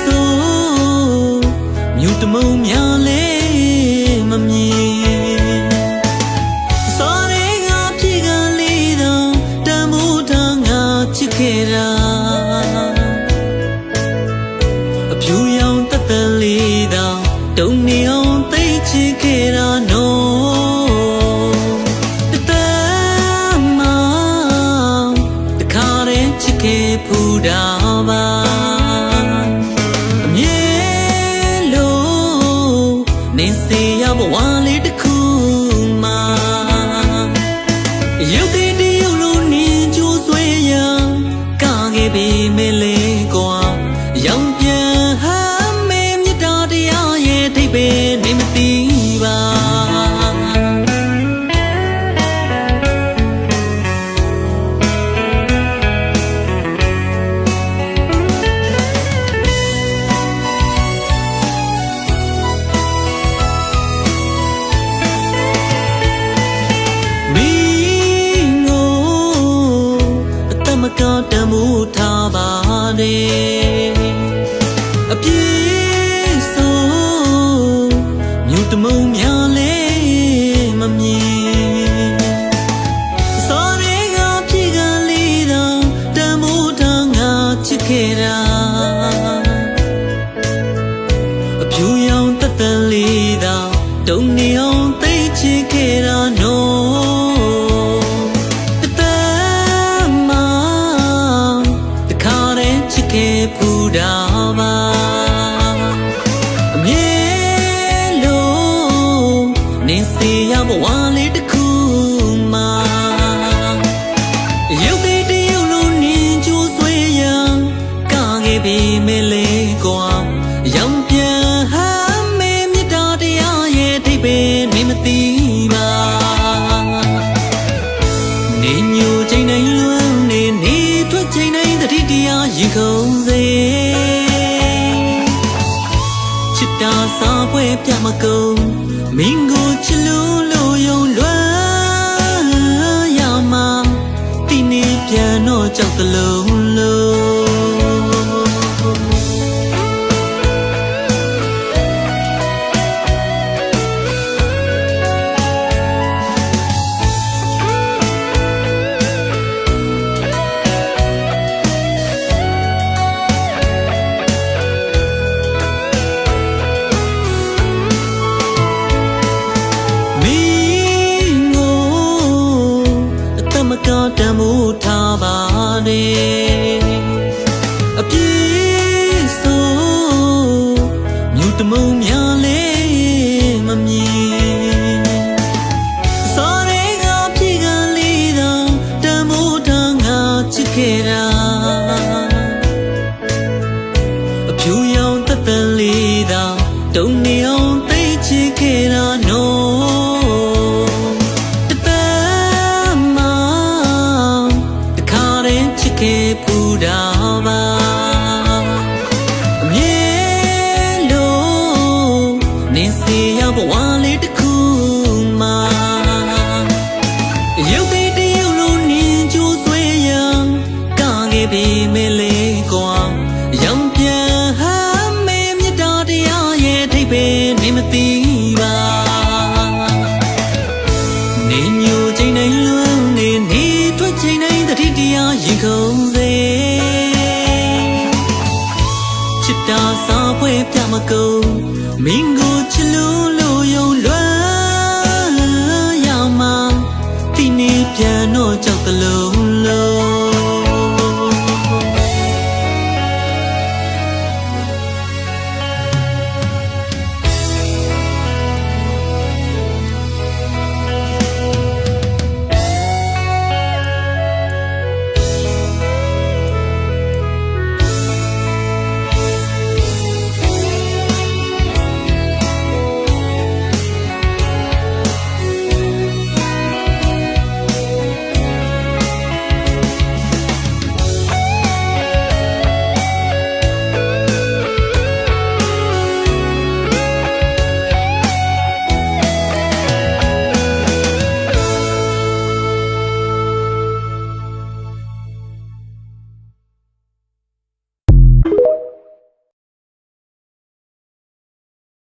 ဆိုမြို့တမုံများလဲမမြင်စောရဲငါပြေကလေးတော့တန်မိုးထားငါချစ်ခဲ့တာအဖြူရောင်တသက်လေးတော့တုံနေအောင်သိချစ်ခဲ့တာနော်တသက်မှာတခါတည်းချစ်ခဲ့ဖူးတာပါအမြဲလို့နေစေရဘဝလေးတစ်ခုမှာရုပ်တည်တရုပ်လို့နေကြိုးဆွဲရကခဲ့ပေမဲ့လေကွာရောင်ပြန်ဟမ်းမေမြတ်တာတရားရဲ့ထိပ်ပဲနေမသိပါတမှုထားပါနဲ့အပြေဆိုမြို့တမုံများလဲမမြင်စောရဲငါပြေကလေးတော့တမှုထားငါချစ်ခဲ့တာအဖြူရောင်တသက်လေးတော့တုံနေအောင်သိချစ်ခဲ့တာနော်ဖူးတာပါအမြဲလို့နေစေရဘဝလေးတစ်ခုမှာရုပ်တည်တရုပ်လို့နေကြိုးဆွဲရကခဲ့ပေမဲ့လေကွာရောင်ပြန်ဟမ်းမေမြတ်တာတရားရဲ့ထိပ်ပဲနေမသိပါနေညိုချိန်တိုင်းလွမ်းနေထွက်ချိန်တိုင်းတတိတရားရင်ခုန်စေချစ်တာစားပွဲပြမကုန်မင်းကိုချစ်လို့ယုံလွမ်းရမှာဒီနေ့ပြန်တော့ကြောက်တလုံးလုံးတမှုထားပါနဲ့အပြေဆိုမြို့တမုံများလဲမမြင်စောရဲငါပြေကလေးတော့တမှုထားငါချစ်ခဲ့တာအဖြူရောင်တသက်လေးတော့တုံနေအောင်သိချစ်ခဲ့တာနော်ဖူးတာပါအမြဲလို့နေစေရဘဝလေးတစ်ခုမှာရုပ်တည်တရုပ်လို့နေကြိုးဆွဲရကခဲ့ပေမဲ့လေကွာရောင်ပြန်ဟမ်းမေမြတ်တာတရားရဲ့ထိပ်ပဲနေမသိပါနေညိုချိန်တိုင်းလွမ်းနေထွက်ချိန်တိုင်းတတိတရားရင်ခုန်စေချစ်တာစားပွဲပြမကုန်မင်းကိုချစ်လို့ယုံလွ